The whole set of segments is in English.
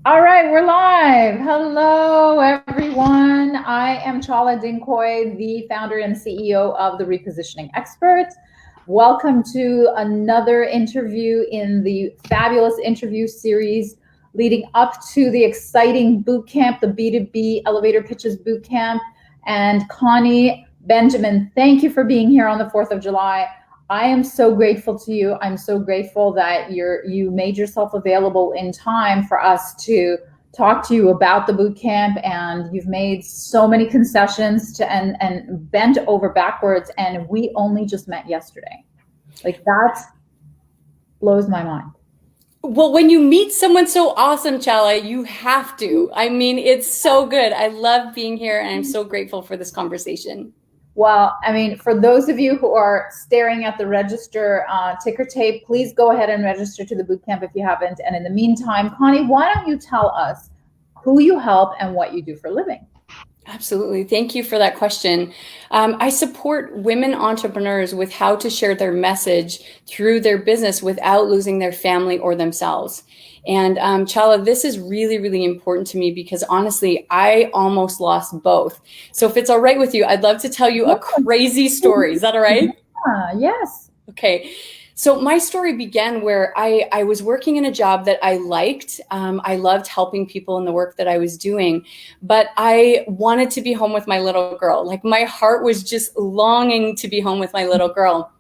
All right, we're live. Hello, everyone. I am Chala Dinkoy, the founder and CEO of the Repositioning Experts. Welcome to another interview in the fabulous interview series leading up to the exciting Bootcamp, the B2B Elevator Pitches Bootcamp. And Connie Benjamin, thank you for being here on the 4th of July. I am so grateful to you. I'm so grateful that you made yourself available in time for us to talk to you about the boot camp, and you've made so many concessions to and bent over backwards, and we only just met yesterday. Like, that blows my mind. Well, when you meet someone so awesome, Chala, you have to. I mean, it's so good. I love being here, and I'm so grateful for this conversation. Well, I mean, for those of you who are staring at the register ticker tape, please go ahead and register to the bootcamp if you haven't. And in the meantime, Connie, why don't you tell us who you help and what you do for a living? Absolutely. Thank you for that question. I support women entrepreneurs with how to share their message through their business without losing their family or themselves. And Chala, this is really, really important to me because honestly, I almost lost both. So if it's all right with you, I'd love to tell you a crazy story. Is that all right? Yes. Okay. So my story began where I was working in a job that I liked. I loved helping people in the work that I was doing, but I wanted to be home with my little girl. Like, my heart was just longing to be home with my little girl.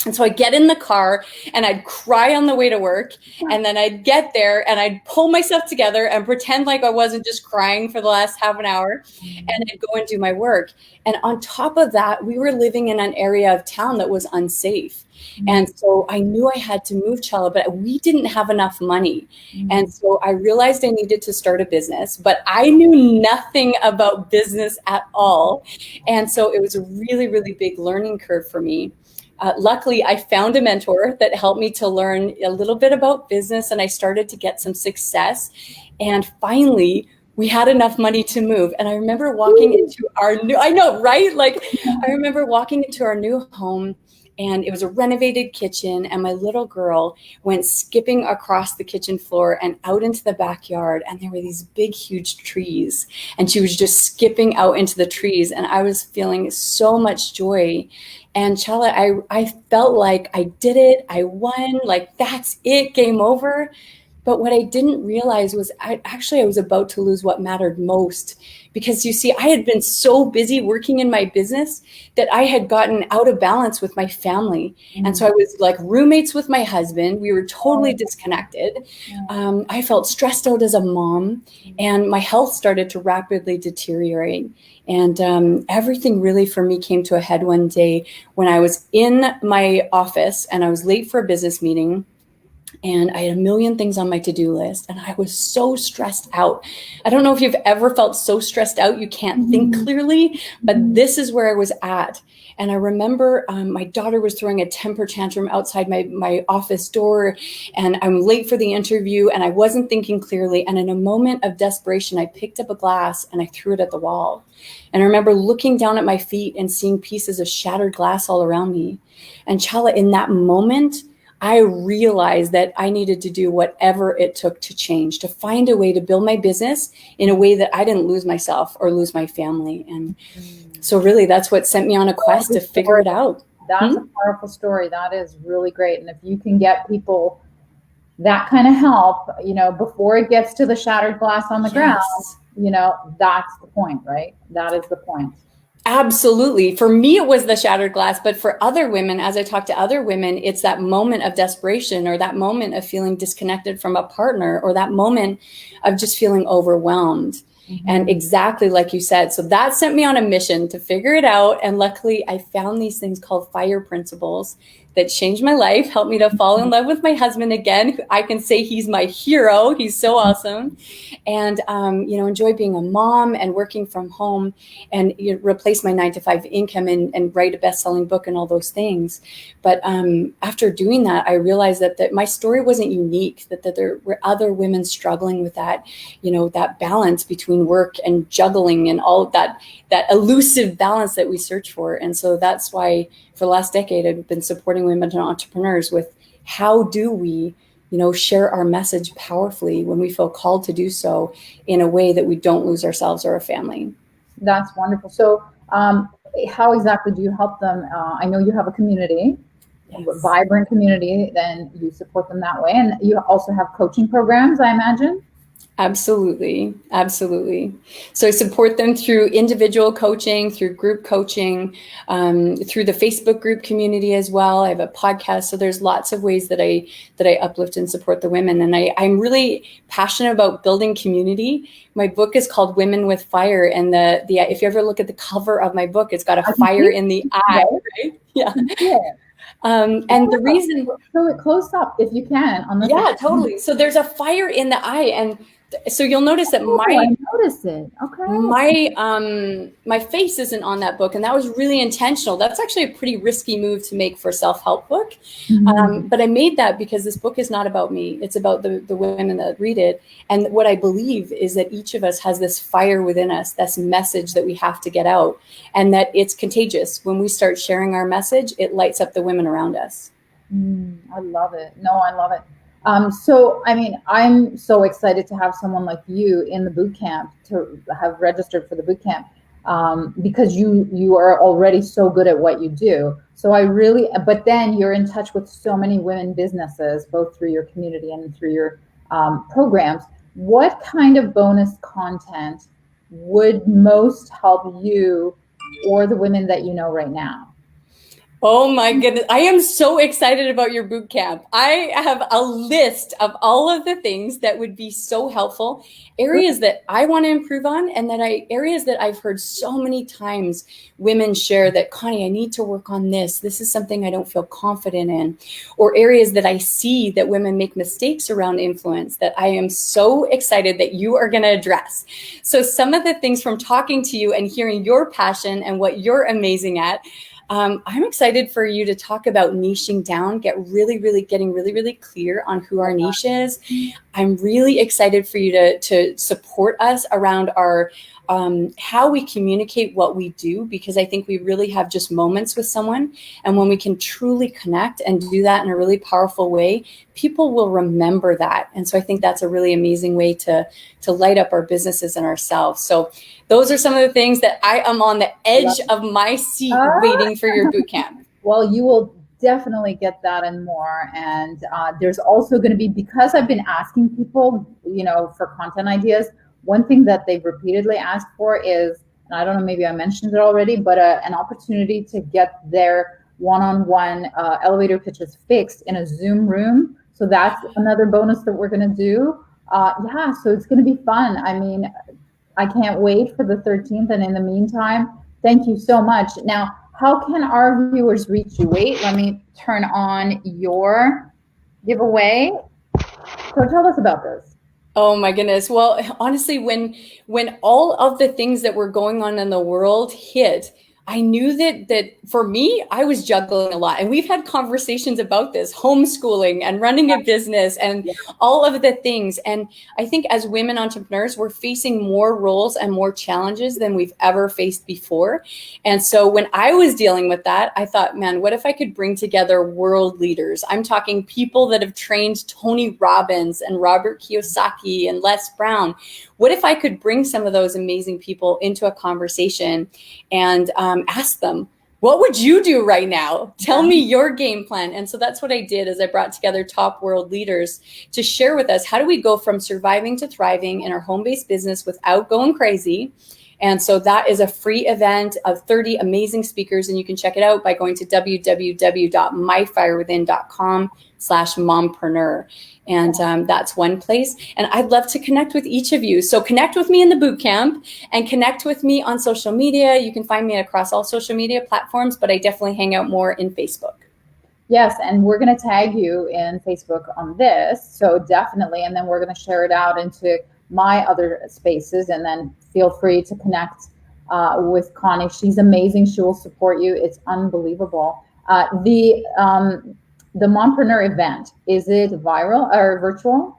And so I'd get in the car and I'd cry on the way to work. And then I'd get there and I'd pull myself together and pretend like I wasn't just crying for the last half an hour. And I'd go and do my work. And on top of that, we were living in an area of town that was unsafe. And so I knew I had to move, Chella, but we didn't have enough money. And so I realized I needed to start a business, but I knew nothing about business at all. And so it was a really, really big learning curve for me. Luckily, I found a mentor that helped me to learn a little bit about business, and I started to get some success. And finally, we had enough money to move. And I remember walking into our new, I know, right? Like, I remember walking into our new home, and it was a renovated kitchen, and my little girl went skipping across the kitchen floor and out into the backyard, and there were these big, huge trees, and she was just skipping out into the trees, and I was feeling so much joy. And Chella, I felt like I did it. I won. Like, that's it. Game over. But what I didn't realize was I was about to lose what mattered most, because you see, I had been so busy working in my business that I had gotten out of balance with my family. And so I was like roommates with my husband. We were totally disconnected. I felt stressed out as a mom, and my health started to rapidly deteriorate. And everything really for me came to a head one day when I was in my office and I was late for a business meeting. And I had a million things on my to-do list, and I was so stressed out. I don't know if you've ever felt so stressed out you can't think clearly, but this is where I was at. And I remember my daughter was throwing a temper tantrum outside my office door, and I'm late for the interview, and I wasn't thinking clearly. And in a moment of desperation, I picked up a glass and I threw it at the wall. And I remember looking down at my feet and seeing pieces of shattered glass all around me. And Chala, in that moment, I realized that I needed to do whatever it took to change, to find a way to build my business in a way that I didn't lose myself or lose my family. And so really that's what sent me on a quest to figure it out. That's a powerful story. That is really great. And if you can get people that kind of help, before it gets to the shattered glass on the ground, that's the point, right? That is the point. Absolutely. For me, it was the shattered glass. But for other women, as I talk to other women, it's that moment of desperation, or that moment of feeling disconnected from a partner, or that moment of just feeling overwhelmed. And exactly like you said, so that sent me on a mission to figure it out. And luckily, I found these things called FIRE principles that changed my life, helped me to fall in love with my husband again. I can say he's my hero. He's so awesome. And, enjoy being a mom and working from home, and replace my 9-to-5 income and write a best-selling book and all those things. But after doing that, I realized that my story wasn't unique, that there were other women struggling with that, that balance between work and juggling and all of that elusive balance that we search for. And so that's why for the last decade, I've been supporting women and entrepreneurs with how do we share our message powerfully when we feel called to do so in a way that we don't lose ourselves or our family. That's wonderful. So how exactly do you help them? I know you have a community, Yes. a vibrant community, then you support them that way. And you also have coaching programs, I imagine? Absolutely. Absolutely. So I support them through individual coaching, through group coaching, through the Facebook group community as well. I have a podcast. So there's lots of ways that I uplift and support the women. And I'm really passionate about building community. My book is called Women with Fire. And the if you ever look at the cover of my book, it's got a fire in the eye, right? Yeah. And the reason, show it close up if you can on the yeah, totally. So there's a fire in the eye, and so you'll notice that I noticed it. Okay. my face isn't on that book, and that was really intentional. That's actually a pretty risky move to make for a self-help book. But I made that because this book is not about me. It's about the women that read it. And what I believe is that each of us has this fire within us, this message that we have to get out, and that it's contagious. When we start sharing our message, it lights up the women around us. I love it. No, I love it. So, I mean, I'm so excited to have someone like you in the boot camp, to have registered for the boot camp, because you are already so good at what you do. So but then you're in touch with so many women businesses, both through your community and through your programs. What kind of bonus content would most help you or the women that you know right now? Oh my goodness. I am so excited about your boot camp. I have a list of all of the things that would be so helpful, areas that I want to improve on, and areas that I've heard so many times women share that, Connie, I need to work on this. This is something I don't feel confident in, or areas that I see that women make mistakes around influence that I am so excited that you are going to address. So some of the things from talking to you and hearing your passion and what you're amazing at, I'm excited for you to talk about niching down, getting really clear on who our niche is. I'm really excited for you to support us around our how we communicate what we do, because I think we really have just moments with someone. And when we can truly connect and do that in a really powerful way, people will remember that. And so I think that's a really amazing way to light up our businesses and ourselves. So those are some of the things that I am on the edge of my seat waiting for your boot camp. Well, you will definitely get that and more. And there's also going to be, because I've been asking people, for content ideas, one thing that they've repeatedly asked for is, and I don't know, maybe I mentioned it already, but an opportunity to get their one-on-one elevator pitches fixed in a Zoom room. So that's another bonus that we're going to do. So it's going to be fun. I mean, I can't wait for the 13th. And in the meantime, thank you so much. Now, how can our viewers reach you? Wait, let me turn on your giveaway. So tell us about this. Oh my goodness. Well, honestly, when all of the things that were going on in the world hit, I knew that for me, I was juggling a lot. And we've had conversations about this, homeschooling and running a business and all of the things. And I think as women entrepreneurs, we're facing more roles and more challenges than we've ever faced before. And so when I was dealing with that, I thought, man, what if I could bring together world leaders? I'm talking people that have trained Tony Robbins and Robert Kiyosaki and Les Brown. What if I could bring some of those amazing people into a conversation and ask them, what would you do right now? Tell me your game plan. And so that's what I did, is I brought together top world leaders to share with us, how do we go from surviving to thriving in our home-based business without going crazy? And so that is a free event of 30 amazing speakers. And you can check it out by going to www.myfirewithin.com/mompreneur. And that's one place. And I'd love to connect with each of you. So connect with me in the boot camp and connect with me on social media. You can find me across all social media platforms, but I definitely hang out more in Facebook. Yes, and we're going to tag you in Facebook on this. So definitely. And then we're going to share it out into my other spaces. And then feel free to connect with Connie. She's amazing. She will support you. It's unbelievable. The Mompreneur Event, is it viral or virtual?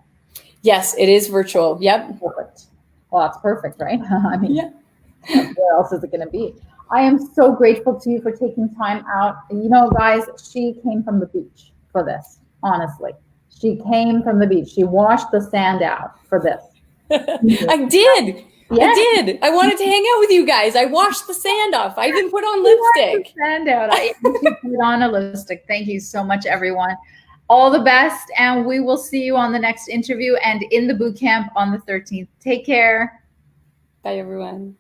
Yes, it is virtual. Yep. Perfect. Well, that's perfect, right? I mean, where else is it going to be? I am so grateful to you for taking time out. Guys, she came from the beach for this, honestly. She came from the beach. She washed the sand out for this. I did. Yeah. I did. I wanted to hang out with you guys. I washed the sand off. I even put on lipstick. Sand out. I put on a lipstick. Thank you so much, everyone. All the best, and we will see you on the next interview and in the boot camp on the 13th. Take care. Bye, everyone.